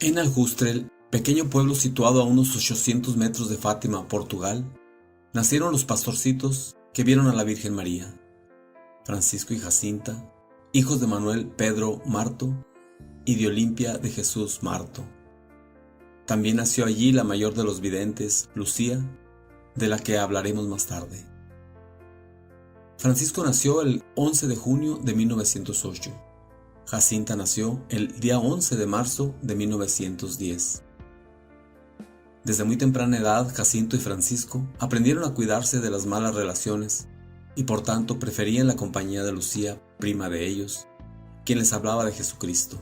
En Aljustrel, pequeño pueblo situado a unos 800 metros de Fátima, Portugal, nacieron los pastorcitos que vieron a la Virgen María, Francisco y Jacinta, hijos de Manuel Pedro Marto y de Olimpia de Jesús Marto. También nació allí la mayor de los videntes, Lucía, de la que hablaremos más tarde. Francisco nació el 11 de junio de 1908. Jacinta nació el día 11 de marzo de 1910. Desde muy temprana edad, Jacinto y Francisco aprendieron a cuidarse de las malas relaciones y por tanto preferían la compañía de Lucía, prima de ellos, quien les hablaba de Jesucristo.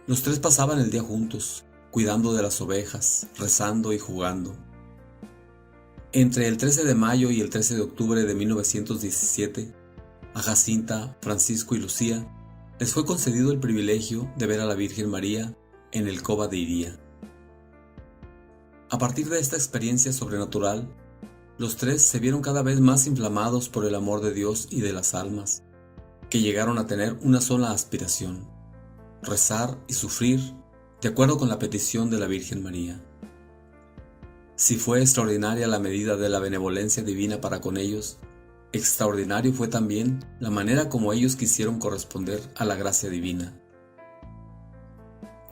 Los tres pasaban el día juntos, cuidando de las ovejas, rezando y jugando. Entre el 13 de mayo y el 13 de octubre de 1917, a Jacinta, Francisco y Lucía les fue concedido el privilegio de ver a la Virgen María en el Cova de Iría. A partir de esta experiencia sobrenatural, los tres se vieron cada vez más inflamados por el amor de Dios y de las almas, que llegaron a tener una sola aspiración: rezar y sufrir de acuerdo con la petición de la Virgen María. Si fue extraordinaria la medida de la benevolencia divina para con ellos, extraordinario fue también la manera como ellos quisieron corresponder a la gracia divina.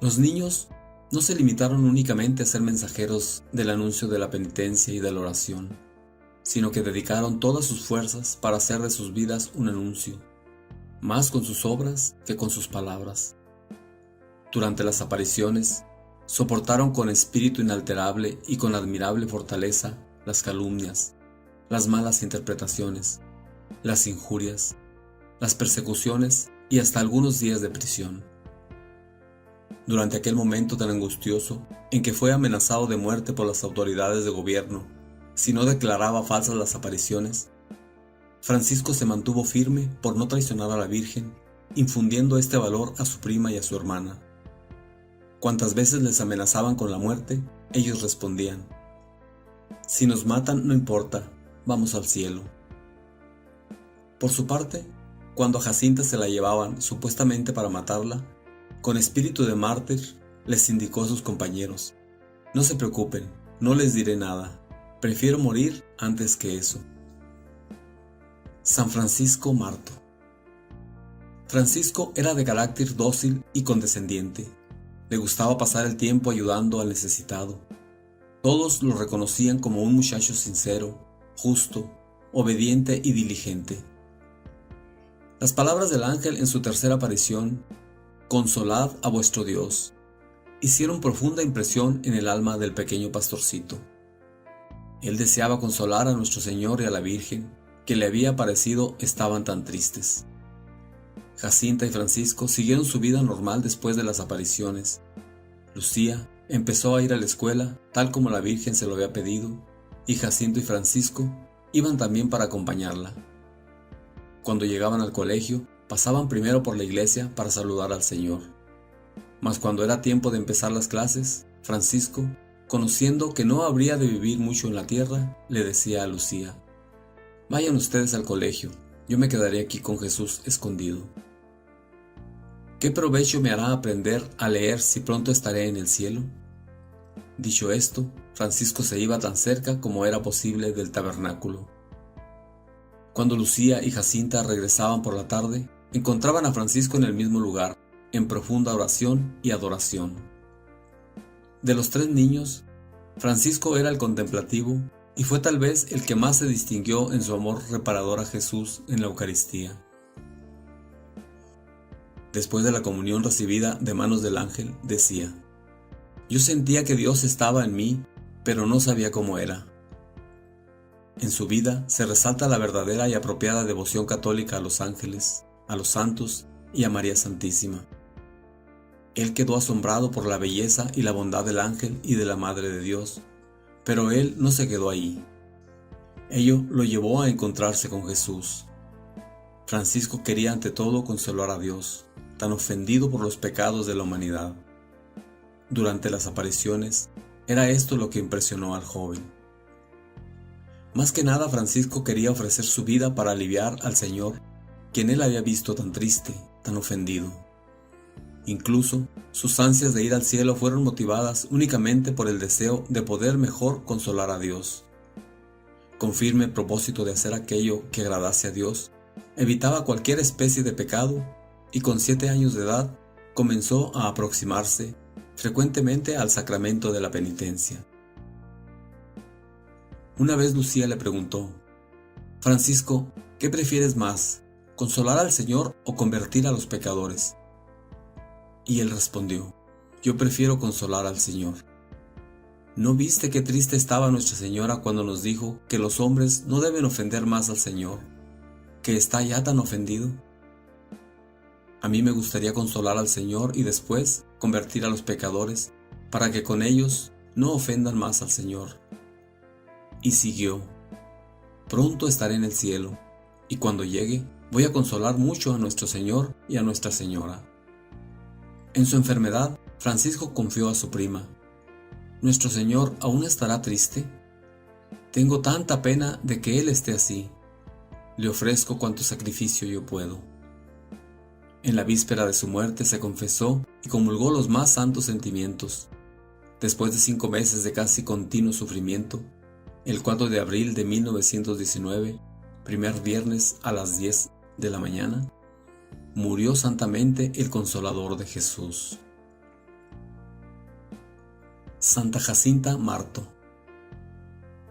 Los niños no se limitaron únicamente a ser mensajeros del anuncio de la penitencia y de la oración, sino que dedicaron todas sus fuerzas para hacer de sus vidas un anuncio, más con sus obras que con sus palabras. Durante las apariciones, soportaron con espíritu inalterable y con admirable fortaleza las calumnias, las malas interpretaciones, las injurias, las persecuciones y hasta algunos días de prisión. Durante aquel momento tan angustioso en que fue amenazado de muerte por las autoridades de gobierno si no declaraba falsas las apariciones, Francisco se mantuvo firme por no traicionar a la Virgen, infundiendo este valor a su prima y a su hermana. Cuantas veces les amenazaban con la muerte, ellos respondían: «Si nos matan, no importa, vamos al cielo». Por su parte, cuando a Jacinta se la llevaban supuestamente para matarla, con espíritu de mártir les indicó a sus compañeros: «No se preocupen, no les diré nada, prefiero morir antes que eso». San Francisco Marto. Francisco era de carácter dócil y condescendiente. Le gustaba pasar el tiempo ayudando al necesitado. Todos lo reconocían como un muchacho sincero, justo, obediente y diligente. Las palabras del ángel en su tercera aparición, «Consolad a vuestro Dios», hicieron profunda impresión en el alma del pequeño pastorcito. Él deseaba consolar a nuestro Señor y a la Virgen, que le había parecido estaban tan tristes. Jacinta y Francisco siguieron su vida normal después de las apariciones. Lucía empezó a ir a la escuela tal como la Virgen se lo había pedido, y Jacinto y Francisco iban también para acompañarla. Cuando llegaban al colegio, pasaban primero por la iglesia para saludar al Señor. Mas cuando era tiempo de empezar las clases, Francisco, conociendo que no habría de vivir mucho en la tierra, le decía a Lucía: «Vayan ustedes al colegio, yo me quedaré aquí con Jesús escondido. ¿Qué provecho me hará aprender a leer si pronto estaré en el cielo?». Dicho esto, Francisco se iba tan cerca como era posible del tabernáculo. Cuando Lucía y Jacinta regresaban por la tarde, encontraban a Francisco en el mismo lugar, en profunda oración y adoración. De los tres niños, Francisco era el contemplativo y fue tal vez el que más se distinguió en su amor reparador a Jesús en la Eucaristía. Después de la comunión recibida de manos del ángel, decía: «Yo sentía que Dios estaba en mí, pero no sabía cómo era». En su vida se resalta la verdadera y apropiada devoción católica a los ángeles, a los santos y a María Santísima. Él quedó asombrado por la belleza y la bondad del ángel y de la Madre de Dios, pero él no se quedó ahí. Ello lo llevó a encontrarse con Jesús. Francisco quería ante todo consolar a Dios, tan ofendido por los pecados de la humanidad. Durante las apariciones, era esto lo que impresionó al joven. Más que nada, Francisco quería ofrecer su vida para aliviar al Señor, quien él había visto tan triste, tan ofendido. Incluso, sus ansias de ir al cielo fueron motivadas únicamente por el deseo de poder mejor consolar a Dios. Con firme propósito de hacer aquello que agradase a Dios, evitaba cualquier especie de pecado y con 7 años de edad comenzó a aproximarse frecuentemente al sacramento de la penitencia. Una vez Lucía le preguntó: «Francisco, ¿qué prefieres más, consolar al Señor o convertir a los pecadores?». Y él respondió: «Yo prefiero consolar al Señor». ¿No viste qué triste estaba Nuestra Señora cuando nos dijo que los hombres no deben ofender más al Señor, que está ya tan ofendido? A mí me gustaría consolar al Señor y después convertir a los pecadores para que con ellos no ofendan más al Señor. Y siguió: «Pronto estaré en el cielo, y cuando llegue voy a consolar mucho a nuestro Señor y a Nuestra Señora». En su enfermedad, Francisco confió a su prima: «¿Nuestro Señor aún estará triste? Tengo tanta pena de que Él esté así. Le ofrezco cuanto sacrificio yo puedo». En la víspera de su muerte se confesó y comulgó los más santos sentimientos. Después de 5 meses de casi continuo sufrimiento, el 4 de abril de 1919, primer viernes a las 10 de la mañana, murió santamente el Consolador de Jesús. Santa Jacinta Marto.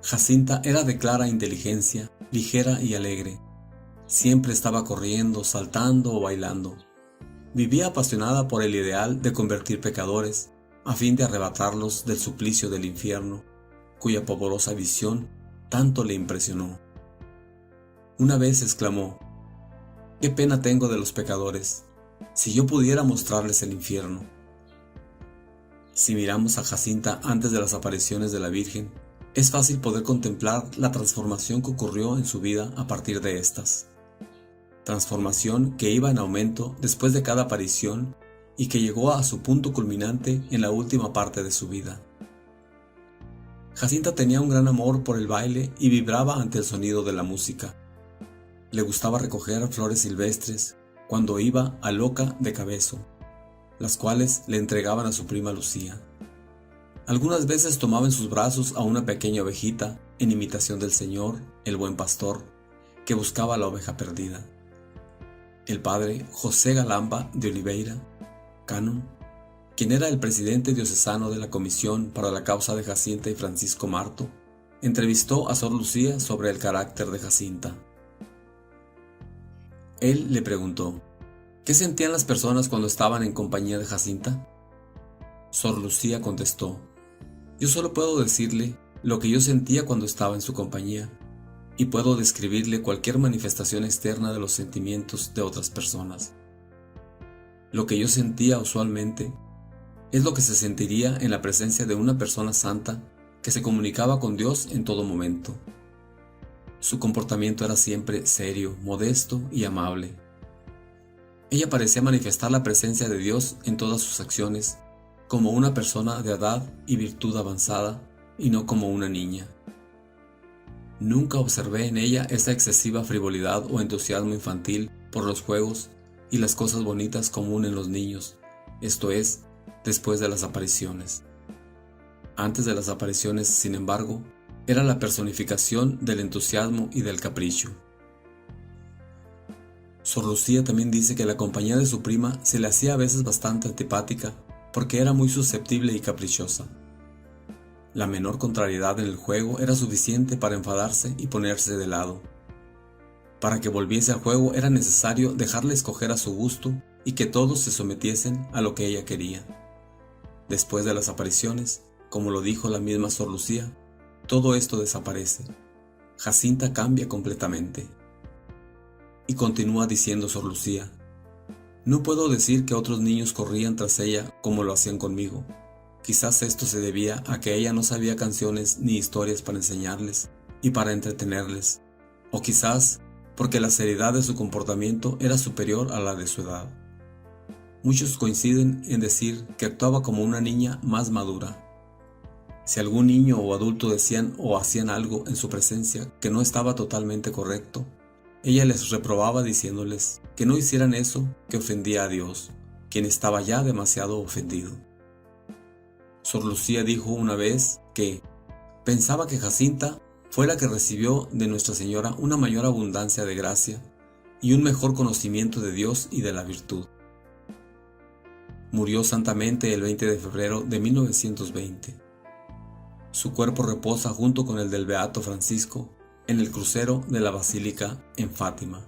Jacinta era de clara inteligencia, ligera y alegre. Siempre estaba corriendo, saltando o bailando. Vivía apasionada por el ideal de convertir pecadores, a fin de arrebatarlos del suplicio del infierno, cuya pavorosa visión tanto le impresionó. Una vez exclamó: «Qué pena tengo de los pecadores, si yo pudiera mostrarles el infierno». Si miramos a Jacinta antes de las apariciones de la Virgen, es fácil poder contemplar la transformación que ocurrió en su vida a partir de estas. Transformación que iba en aumento después de cada aparición y que llegó a su punto culminante en la última parte de su vida. Jacinta tenía un gran amor por el baile y vibraba ante el sonido de la música. Le gustaba recoger flores silvestres cuando iba a Loca de Cabezo, las cuales le entregaban a su prima Lucía. Algunas veces tomaba en sus brazos a una pequeña ovejita en imitación del Señor, el buen pastor, que buscaba la oveja perdida. El padre José Galamba de Oliveira, cánon, quien era el presidente diocesano de la Comisión para la Causa de Jacinta y Francisco Marto, entrevistó a Sor Lucía sobre el carácter de Jacinta. Él le preguntó: ¿qué sentían las personas cuando estaban en compañía de Jacinta? Sor Lucía contestó: yo solo puedo decirle lo que yo sentía cuando estaba en su compañía, y puedo describirle cualquier manifestación externa de los sentimientos de otras personas. Lo que yo sentía usualmente es lo que se sentiría en la presencia de una persona santa que se comunicaba con Dios en todo momento. Su comportamiento era siempre serio, modesto y amable. Ella parecía manifestar la presencia de Dios en todas sus acciones, como una persona de edad y virtud avanzada, y no como una niña. Nunca observé en ella esa excesiva frivolidad o entusiasmo infantil por los juegos y las cosas bonitas común en los niños, esto es, después de las apariciones. Antes de las apariciones, sin embargo, era la personificación del entusiasmo y del capricho. Sor Lucía también dice que la compañía de su prima se le hacía a veces bastante antipática porque era muy susceptible y caprichosa. La menor contrariedad en el juego era suficiente para enfadarse y ponerse de lado. Para que volviese al juego era necesario dejarle escoger a su gusto y que todos se sometiesen a lo que ella quería. Después de las apariciones, como lo dijo la misma Sor Lucía, todo esto desaparece. Jacinta cambia completamente. Y continúa diciendo Sor Lucía: no puedo decir que otros niños corrían tras ella como lo hacían conmigo. Quizás esto se debía a que ella no sabía canciones ni historias para enseñarles y para entretenerles, o quizás porque la seriedad de su comportamiento era superior a la de su edad. Muchos coinciden en decir que actuaba como una niña más madura. Si algún niño o adulto decían o hacían algo en su presencia que no estaba totalmente correcto, ella les reprobaba diciéndoles que no hicieran eso que ofendía a Dios, quien estaba ya demasiado ofendido. Sor Lucía dijo una vez que pensaba que Jacinta fue la que recibió de Nuestra Señora una mayor abundancia de gracia y un mejor conocimiento de Dios y de la virtud. Murió santamente el 20 de febrero de 1920. Su cuerpo reposa junto con el del Beato Francisco en el crucero de la Basílica en Fátima.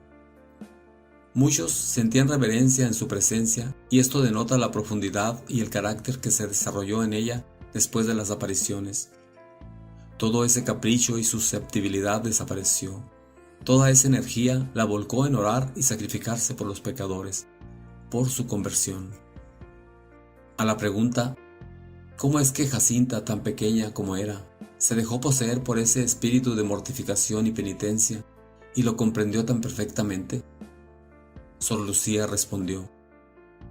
Muchos sentían reverencia en su presencia y esto denota la profundidad y el carácter que se desarrolló en ella después de las apariciones. Todo ese capricho y susceptibilidad desapareció. Toda esa energía la volcó en orar y sacrificarse por los pecadores, por su conversión. A la pregunta, ¿cómo es que Jacinta, tan pequeña como era, se dejó poseer por ese espíritu de mortificación y penitencia y lo comprendió tan perfectamente? Sor Lucía respondió,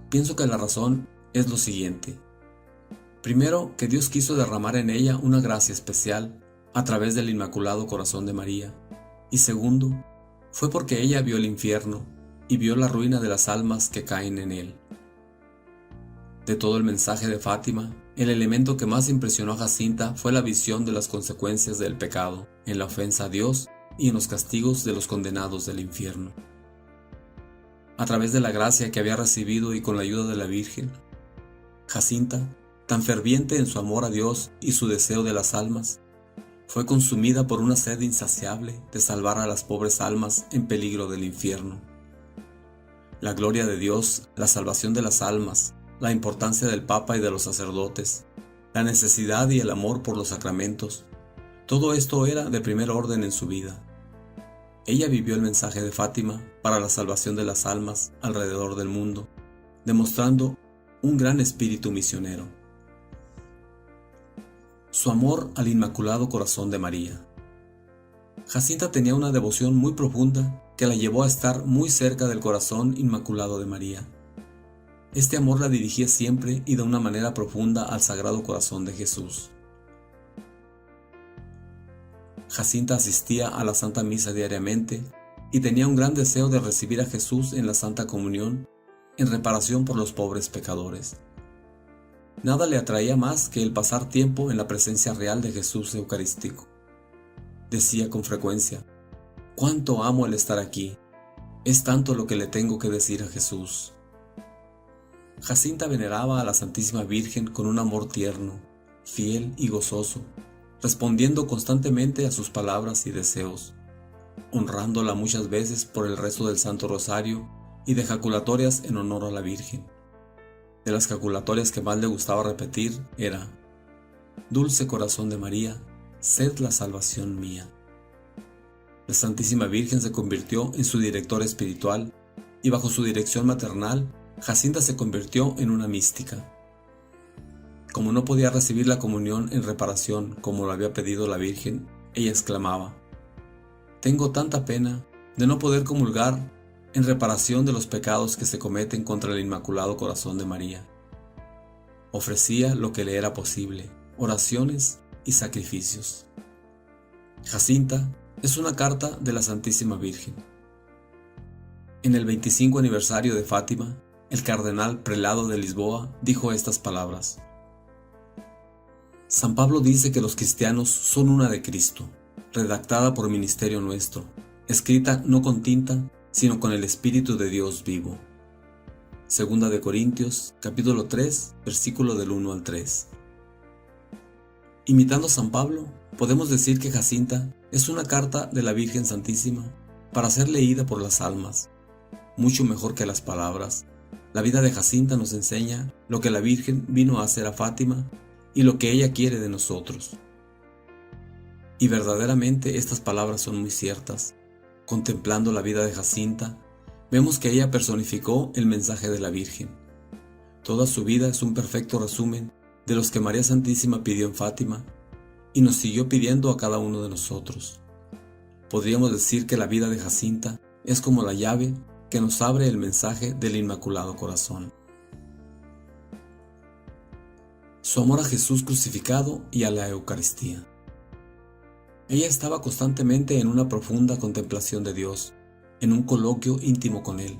pienso que la razón es lo siguiente. Primero, que Dios quiso derramar en ella una gracia especial a través del Inmaculado Corazón de María. Y segundo, fue porque ella vio el infierno y vio la ruina de las almas que caen en él. De todo el mensaje de Fátima, el elemento que más impresionó a Jacinta fue la visión de las consecuencias del pecado, en la ofensa a Dios y en los castigos de los condenados del infierno. A través de la gracia que había recibido y con la ayuda de la Virgen, Jacinta, tan ferviente en su amor a Dios y su deseo de las almas, fue consumida por una sed insaciable de salvar a las pobres almas en peligro del infierno. La gloria de Dios, la salvación de las almas, la importancia del Papa y de los sacerdotes, la necesidad y el amor por los sacramentos, todo esto era de primer orden en su vida. Ella vivió el mensaje de Fátima para la salvación de las almas alrededor del mundo, demostrando un gran espíritu misionero. Su amor al Inmaculado Corazón de María. Jacinta tenía una devoción muy profunda que la llevó a estar muy cerca del corazón inmaculado de María. Este amor la dirigía siempre y de una manera profunda al Sagrado Corazón de Jesús. Jacinta asistía a la Santa Misa diariamente y tenía un gran deseo de recibir a Jesús en la Santa Comunión en reparación por los pobres pecadores. Nada le atraía más que el pasar tiempo en la presencia real de Jesús Eucarístico. Decía con frecuencia, «¿Cuánto amo el estar aquí? Es tanto lo que le tengo que decir a Jesús». Jacinta veneraba a la Santísima Virgen con un amor tierno, fiel y gozoso, respondiendo constantemente a sus palabras y deseos, honrándola muchas veces por el rezo del Santo Rosario y de jaculatorias en honor a la Virgen. De las jaculatorias que más le gustaba repetir era: «Dulce corazón de María, sed la salvación mía». La Santísima Virgen se convirtió en su directora espiritual y bajo su dirección maternal, Jacinta se convirtió en una mística. Como no podía recibir la comunión en reparación como lo había pedido la Virgen, ella exclamaba: «Tengo tanta pena de no poder comulgar en reparación de los pecados que se cometen contra el Inmaculado Corazón de María». Ofrecía lo que le era posible, oraciones y sacrificios. Jacinta es una carta de la Santísima Virgen. En el 25 aniversario de Fátima, el cardenal prelado de Lisboa dijo estas palabras: «San Pablo dice que los cristianos son una de Cristo, redactada por ministerio nuestro, escrita no con tinta, sino con el Espíritu de Dios vivo». Segunda de Corintios, capítulo 3, versículo del 1 al 3. Imitando a San Pablo, podemos decir que Jacinta es una carta de la Virgen Santísima para ser leída por las almas. Mucho mejor que las palabras, la vida de Jacinta nos enseña lo que la Virgen vino a hacer a Fátima y lo que ella quiere de nosotros. Y verdaderamente estas palabras son muy ciertas. Contemplando la vida de Jacinta, vemos que ella personificó el mensaje de la Virgen. Toda su vida es un perfecto resumen de los que María Santísima pidió en Fátima y nos siguió pidiendo a cada uno de nosotros. Podríamos decir que la vida de Jacinta es como la llave que nos abre el mensaje del Inmaculado Corazón. Su amor a Jesús crucificado y a la Eucaristía. Ella estaba constantemente en una profunda contemplación de Dios, en un coloquio íntimo con Él.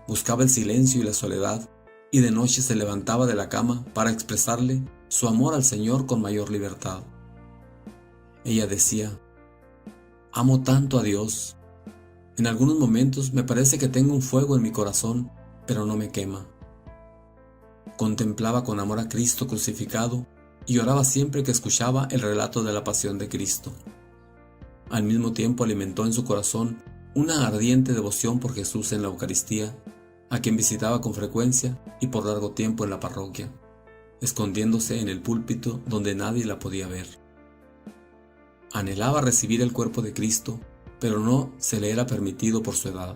Buscaba el silencio y la soledad y de noche se levantaba de la cama para expresarle su amor al Señor con mayor libertad. Ella decía: «Amo tanto a Dios. En algunos momentos me parece que tengo un fuego en mi corazón, pero no me quema». Contemplaba con amor a Cristo crucificado y lloraba siempre que escuchaba el relato de la pasión de Cristo. Al mismo tiempo alimentó en su corazón una ardiente devoción por Jesús en la Eucaristía, a quien visitaba con frecuencia y por largo tiempo en la parroquia, escondiéndose en el púlpito donde nadie la podía ver. Anhelaba recibir el cuerpo de Cristo, pero no se le era permitido por su edad.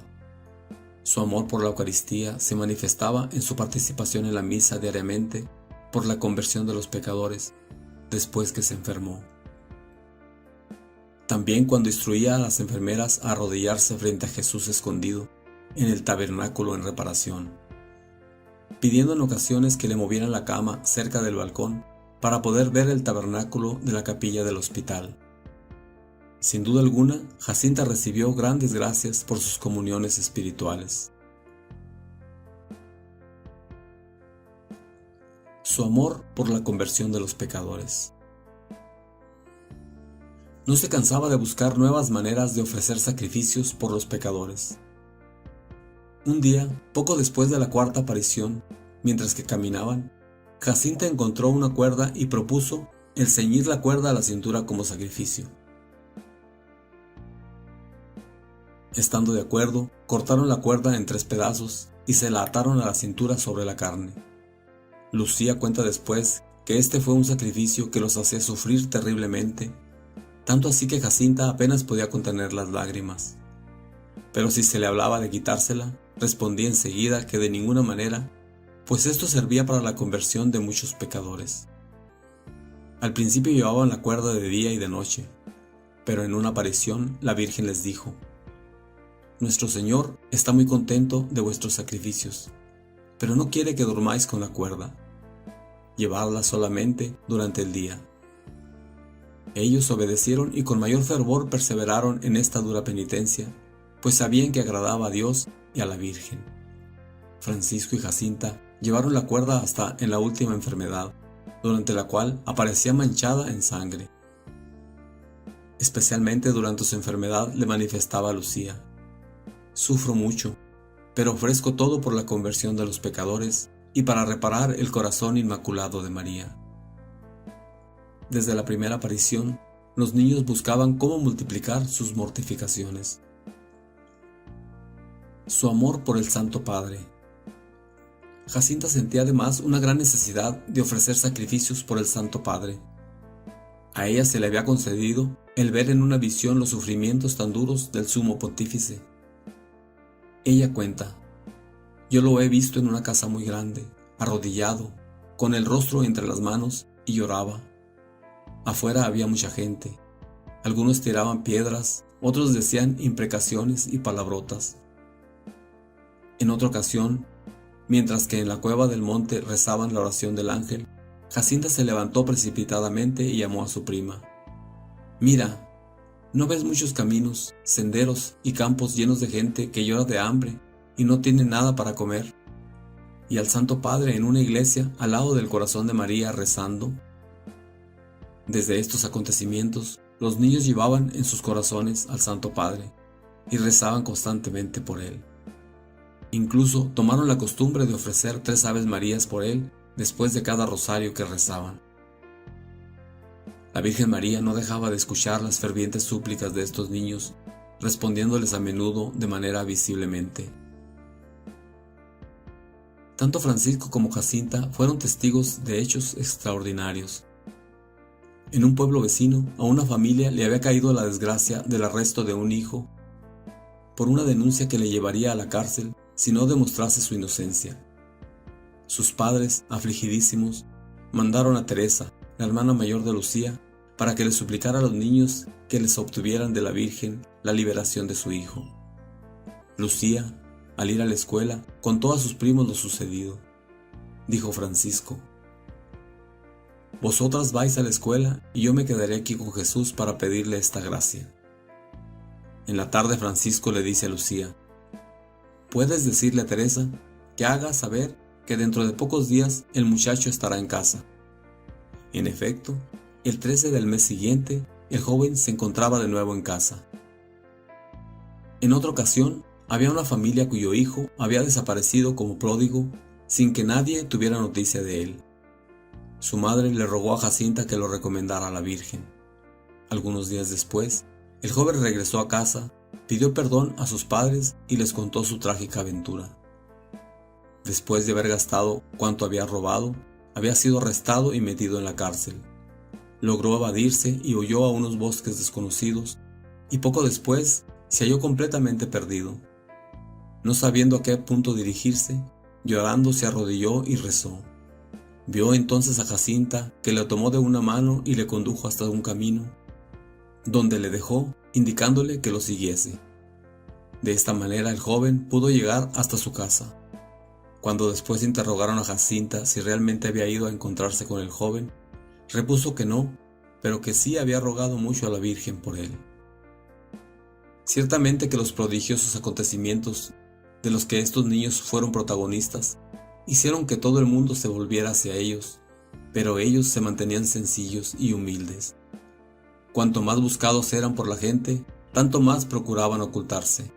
Su amor por la Eucaristía se manifestaba en su participación en la misa diariamente por la conversión de los pecadores después que se enfermó. También cuando instruía a las enfermeras a arrodillarse frente a Jesús escondido en el tabernáculo en reparación, pidiendo en ocasiones que le movieran la cama cerca del balcón para poder ver el tabernáculo de la capilla del hospital. Sin duda alguna, Jacinta recibió grandes gracias por sus comuniones espirituales. Su amor por la conversión de los pecadores. No se cansaba de buscar nuevas maneras de ofrecer sacrificios por los pecadores. Un día, poco después de la cuarta aparición, mientras que caminaban, Jacinta encontró una cuerda y propuso el ceñir la cuerda a la cintura como sacrificio. Estando de acuerdo, cortaron la cuerda en 3 pedazos y se la ataron a la cintura sobre la carne. Lucía cuenta después que este fue un sacrificio que los hacía sufrir terriblemente, tanto así que Jacinta apenas podía contener las lágrimas. Pero si se le hablaba de quitársela, respondía enseguida que de ninguna manera, pues esto servía para la conversión de muchos pecadores. Al principio llevaban la cuerda de día y de noche, pero en una aparición la Virgen les dijo: «Nuestro Señor está muy contento de vuestros sacrificios, pero no quiere que durmáis con la cuerda. Llevadla solamente durante el día». Ellos obedecieron y con mayor fervor perseveraron en esta dura penitencia, pues sabían que agradaba a Dios y a la Virgen. Francisco y Jacinta llevaron la cuerda hasta en la última enfermedad, durante la cual aparecía manchada en sangre. Especialmente durante su enfermedad le manifestaba a Lucía: «Sufro mucho, pero ofrezco todo por la conversión de los pecadores y para reparar el corazón inmaculado de María». Desde la primera aparición, los niños buscaban cómo multiplicar sus mortificaciones. Su amor por el Santo Padre. Jacinta sentía además una gran necesidad de ofrecer sacrificios por el Santo Padre. A ella se le había concedido el ver en una visión los sufrimientos tan duros del Sumo Pontífice. Ella cuenta: «Yo lo he visto en una casa muy grande, arrodillado, con el rostro entre las manos, y lloraba. Afuera había mucha gente. Algunos tiraban piedras, otros decían imprecaciones y palabrotas. En otra ocasión, mientras que en la cueva del monte rezaban la oración del ángel, Jacinta se levantó precipitadamente y llamó a su prima. «Mira, ¿no ves muchos caminos, senderos y campos llenos de gente que llora de hambre y no tiene nada para comer? Y al Santo Padre en una iglesia al lado del corazón de María rezando». Desde estos acontecimientos, los niños llevaban en sus corazones al Santo Padre y rezaban constantemente por él. Incluso tomaron la costumbre de ofrecer 3 Aves Marías por él después de cada rosario que rezaban. La Virgen María no dejaba de escuchar las fervientes súplicas de estos niños, respondiéndoles a menudo de manera visiblemente. Tanto Francisco como Jacinta fueron testigos de hechos extraordinarios. En un pueblo vecino, a una familia le había caído la desgracia del arresto de un hijo por una denuncia que le llevaría a la cárcel si no demostrase su inocencia. Sus padres, afligidísimos, mandaron a Teresa, la hermana mayor de Lucía, para que le suplicara a los niños que les obtuvieran de la Virgen la liberación de su hijo. Lucía, al ir a la escuela, contó a sus primos lo sucedido. Dijo Francisco: «Vosotras vais a la escuela y yo me quedaré aquí con Jesús para pedirle esta gracia». En la tarde Francisco le dice a Lucía: «¿Puedes decirle a Teresa que haga saber que dentro de pocos días el muchacho estará en casa. En efecto, el 13 del mes siguiente, el joven se encontraba de nuevo en casa. En otra ocasión, había una familia cuyo hijo había desaparecido como pródigo sin que nadie tuviera noticia de él. Su madre le rogó a Jacinta que lo recomendara a la Virgen. Algunos días después, el joven regresó a casa, pidió perdón a sus padres y les contó su trágica aventura. Después de haber gastado cuanto había robado, había sido arrestado y metido en la cárcel. Logró evadirse y huyó a unos bosques desconocidos, y poco después se halló completamente perdido. No sabiendo a qué punto dirigirse, llorando se arrodilló y rezó. Vio entonces a Jacinta, que le tomó de una mano y le condujo hasta un camino, donde le dejó, indicándole que lo siguiese. De esta manera el joven pudo llegar hasta su casa. Cuando después interrogaron a Jacinta si realmente había ido a encontrarse con el joven, repuso que no, pero que sí había rogado mucho a la Virgen por él. Ciertamente que los prodigiosos acontecimientos de los que estos niños fueron protagonistas hicieron que todo el mundo se volviera hacia ellos, pero ellos se mantenían sencillos y humildes. Cuanto más buscados eran por la gente, tanto más procuraban ocultarse.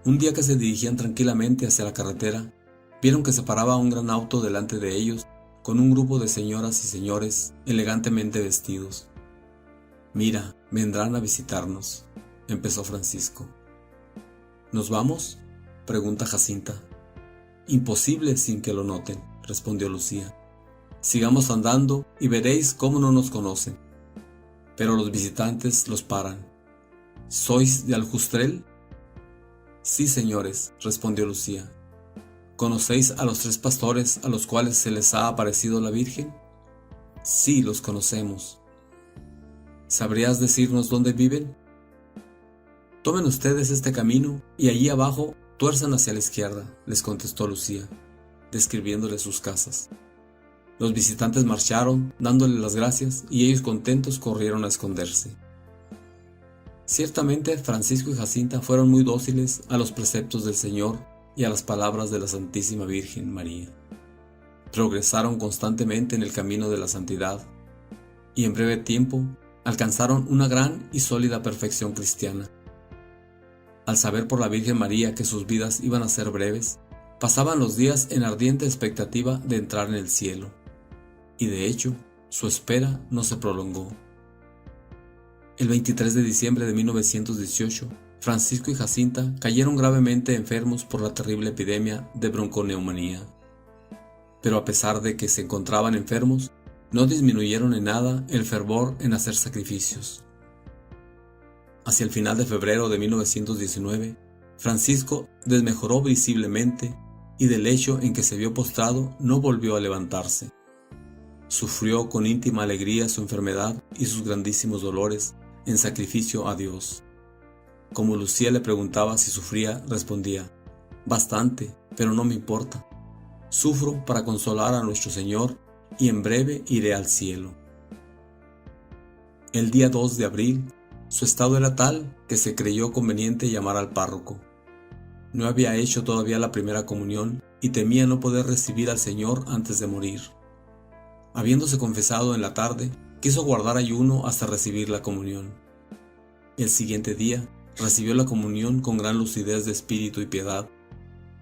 Un día que se dirigían tranquilamente hacia la carretera, vieron que se paraba un gran auto delante de ellos con un grupo de señoras y señores elegantemente vestidos. «Mira, vendrán a visitarnos», empezó Francisco. «¿Nos vamos?», pregunta Jacinta. «Imposible sin que lo noten», respondió Lucía. «Sigamos andando y veréis cómo no nos conocen». Pero los visitantes los paran. «¿Sois de Aljustrel?». «Sí, señores», respondió Lucía. «¿Conocéis a los 3 pastores a los cuales se les ha aparecido la Virgen?». «Sí, los conocemos». «¿Sabrías decirnos dónde viven?». «Tomen ustedes este camino y allí abajo tuerzan hacia la izquierda», les contestó Lucía, describiéndole sus casas. Los visitantes marcharon, dándole las gracias, y ellos contentos corrieron a esconderse. Ciertamente Francisco y Jacinta fueron muy dóciles a los preceptos del Señor y a las palabras de la Santísima Virgen María. Progresaron constantemente en el camino de la santidad, y en breve tiempo alcanzaron una gran y sólida perfección cristiana. Al saber por la Virgen María que sus vidas iban a ser breves, pasaban los días en ardiente expectativa de entrar en el cielo, y de hecho, su espera no se prolongó. El 23 de diciembre de 1918, Francisco y Jacinta cayeron gravemente enfermos por la terrible epidemia de bronconeumonía. Pero a pesar de que se encontraban enfermos, no disminuyeron en nada el fervor en hacer sacrificios. Hacia el final de febrero de 1919, Francisco desmejoró visiblemente y del lecho en que se vio postrado no volvió a levantarse. Sufrió con íntima alegría su enfermedad y sus grandísimos dolores en sacrificio a Dios. Como Lucía le preguntaba si sufría, respondía: «Bastante, pero no me importa. Sufro para consolar a nuestro Señor y en breve iré al cielo». El día 2 de abril, su estado era tal que se creyó conveniente llamar al párroco. No había hecho todavía la primera comunión y temía no poder recibir al Señor antes de morir. Habiéndose confesado en la tarde, quiso guardar ayuno hasta recibir la comunión. El siguiente día recibió la comunión con gran lucidez de espíritu y piedad,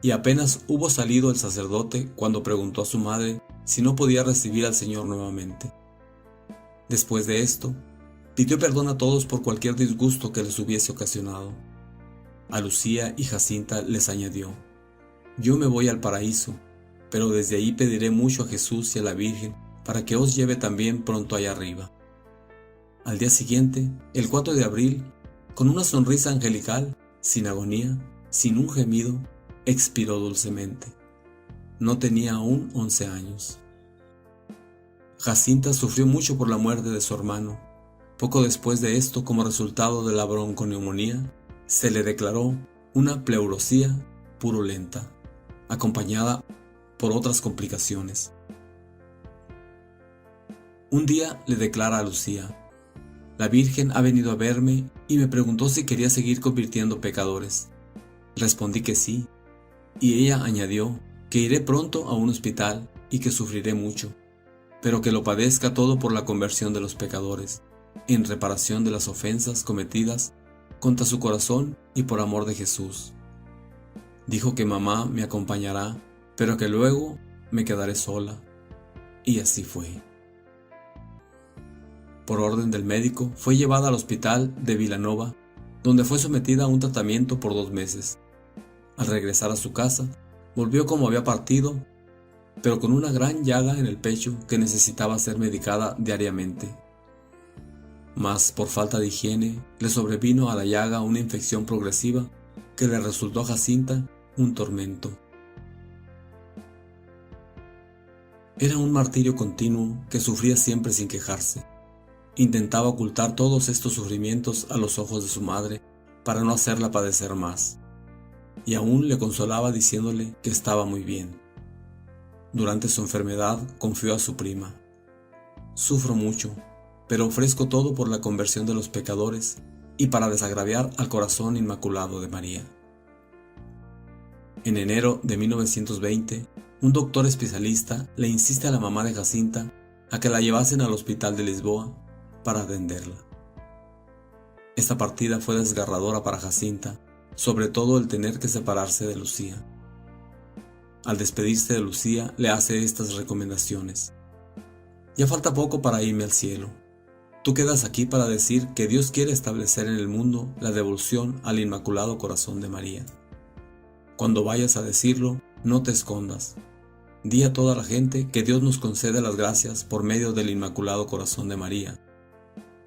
y apenas hubo salido el sacerdote cuando preguntó a su madre si no podía recibir al Señor nuevamente. Después de esto, pidió perdón a todos por cualquier disgusto que les hubiese ocasionado. A Lucía y Jacinta les añadió: «Yo me voy al paraíso, pero desde ahí pediré mucho a Jesús y a la Virgen para que os lleve también pronto allá arriba». Al día siguiente, el 4 de abril, con una sonrisa angelical, sin agonía, sin un gemido, expiró dulcemente. No tenía aún 11 años. Jacinta sufrió mucho por la muerte de su hermano. Poco después de esto, como resultado de la bronconeumonía, se le declaró una pleurosía purulenta, acompañada por otras complicaciones. Un día le declara a Lucía: «La Virgen ha venido a verme y me preguntó si quería seguir convirtiendo pecadores. Respondí que sí, y ella añadió que iré pronto a un hospital y que sufriré mucho, pero que lo padezca todo por la conversión de los pecadores, en reparación de las ofensas cometidas contra su corazón y por amor de Jesús. Dijo que mamá me acompañará, pero que luego me quedaré sola. Y así fue. Por orden del médico, fue llevada al hospital de Vilanova, donde fue sometida a un tratamiento por 2 meses. Al regresar a su casa, volvió como había partido, pero con una gran llaga en el pecho que necesitaba ser medicada diariamente. Mas, por falta de higiene, le sobrevino a la llaga una infección progresiva que le resultó a Jacinta un tormento. Era un martirio continuo que sufría siempre sin quejarse. Intentaba ocultar todos estos sufrimientos a los ojos de su madre para no hacerla padecer más, y aún le consolaba diciéndole que estaba muy bien. Durante su enfermedad confió a su prima: «Sufro mucho, pero ofrezco todo por la conversión de los pecadores y para desagraviar al corazón inmaculado de María». En enero de 1920, un doctor especialista le insiste a la mamá de Jacinta a que la llevasen al hospital de Lisboa para atenderla. Esta partida fue desgarradora para Jacinta, sobre todo el tener que separarse de Lucía. Al despedirse de Lucía, le hace estas recomendaciones: «Ya falta poco para irme al cielo. Tú quedas aquí para decir que Dios quiere establecer en el mundo la devoción al Inmaculado Corazón de María. Cuando vayas a decirlo, no te escondas. Di a toda la gente que Dios nos concede las gracias por medio del Inmaculado Corazón de María,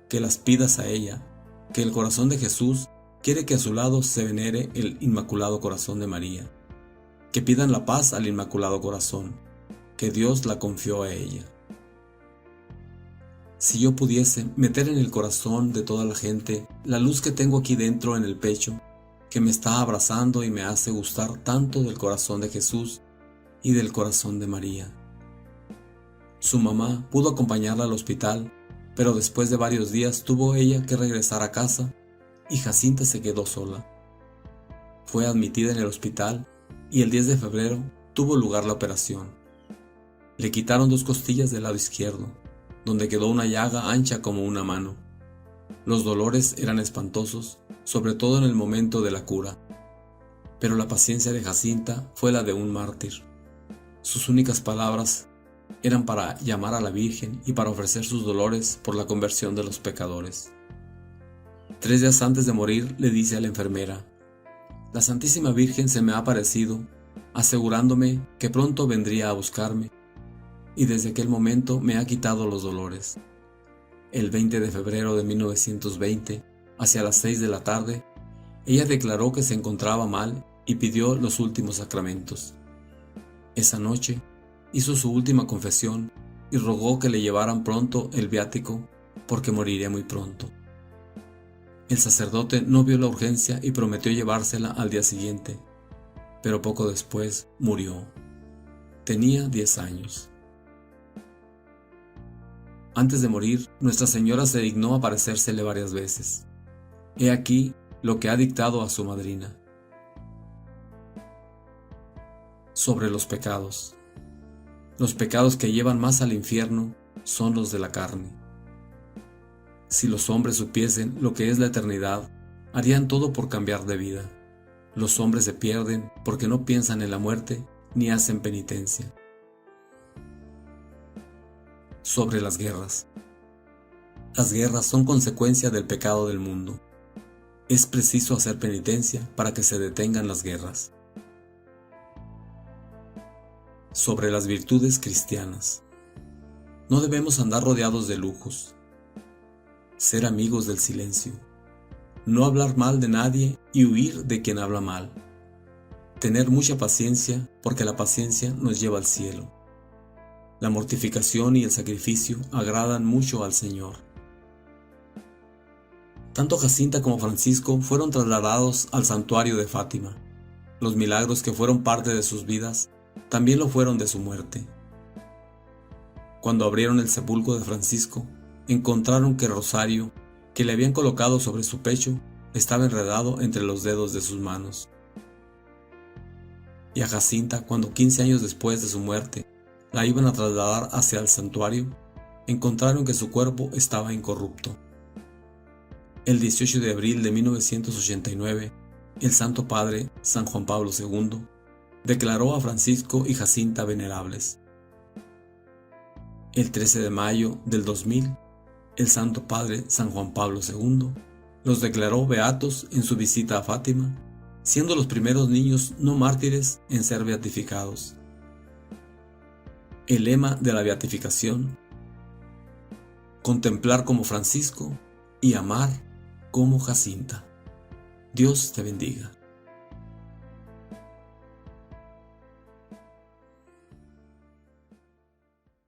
que las pidas a ella, que el corazón de Jesús quiere que a su lado se venere el Inmaculado Corazón de María, que pidan la paz al Inmaculado Corazón, que Dios la confió a ella. Si yo pudiese meter en el corazón de toda la gente la luz que tengo aquí dentro en el pecho, que me está abrazando y me hace gustar tanto del corazón de Jesús y del corazón de María». Su mamá pudo acompañarla al hospital, pero después de varios días tuvo ella que regresar a casa y Jacinta se quedó sola. Fue admitida en el hospital y el 10 de febrero tuvo lugar la operación. Le quitaron 2 costillas del lado izquierdo, donde quedó una llaga ancha como una mano. Los dolores eran espantosos, sobre todo en el momento de la cura, pero la paciencia de Jacinta fue la de un mártir. Sus únicas palabras eran para llamar a la Virgen y para ofrecer sus dolores por la conversión de los pecadores. 3 días antes de morir le dice a la enfermera: «La Santísima Virgen se me ha aparecido, asegurándome que pronto vendría a buscarme, y desde aquel momento me ha quitado los dolores». El 20 de febrero de 1920, hacia las 6 de la tarde, ella declaró que se encontraba mal y pidió los últimos sacramentos. Esa noche hizo su última confesión y rogó que le llevaran pronto el viático porque moriría muy pronto. El sacerdote no vio la urgencia y prometió llevársela al día siguiente, pero poco después murió. Tenía 10 años. Antes de morir, Nuestra Señora se dignó aparecérsele varias veces. He aquí lo que ha dictado a su madrina. Sobre los pecados. Los pecados que llevan más al infierno son los de la carne. Si los hombres supiesen lo que es la eternidad, harían todo por cambiar de vida. Los hombres se pierden porque no piensan en la muerte ni hacen penitencia. Sobre las guerras. Las guerras son consecuencia del pecado del mundo. Es preciso hacer penitencia para que se detengan las guerras. Sobre las virtudes cristianas. No debemos andar rodeados de lujos. Ser amigos del silencio. No hablar mal de nadie y huir de quien habla mal. Tener mucha paciencia, porque la paciencia nos lleva al cielo. La mortificación y el sacrificio agradan mucho al Señor. Tanto Jacinta como Francisco fueron trasladados al santuario de Fátima. Los milagros que fueron parte de sus vidas también lo fueron de su muerte. Cuando abrieron el sepulcro de Francisco, encontraron que el rosario que le habían colocado sobre su pecho estaba enredado entre los dedos de sus manos. y a Jacinta cuando 15 años después de su muerte la iban a trasladar hacia el santuario, encontraron que su cuerpo estaba incorrupto. El 18 de abril de 1989, el Santo Padre San Juan Pablo II declaró a Francisco y Jacinta venerables. El 13 de mayo del 2000, el Santo Padre San Juan Pablo II los declaró beatos en su visita a Fátima, siendo los primeros niños no mártires en ser beatificados. El lema de la beatificación: contemplar como Francisco y amar como Jacinta. Dios te bendiga.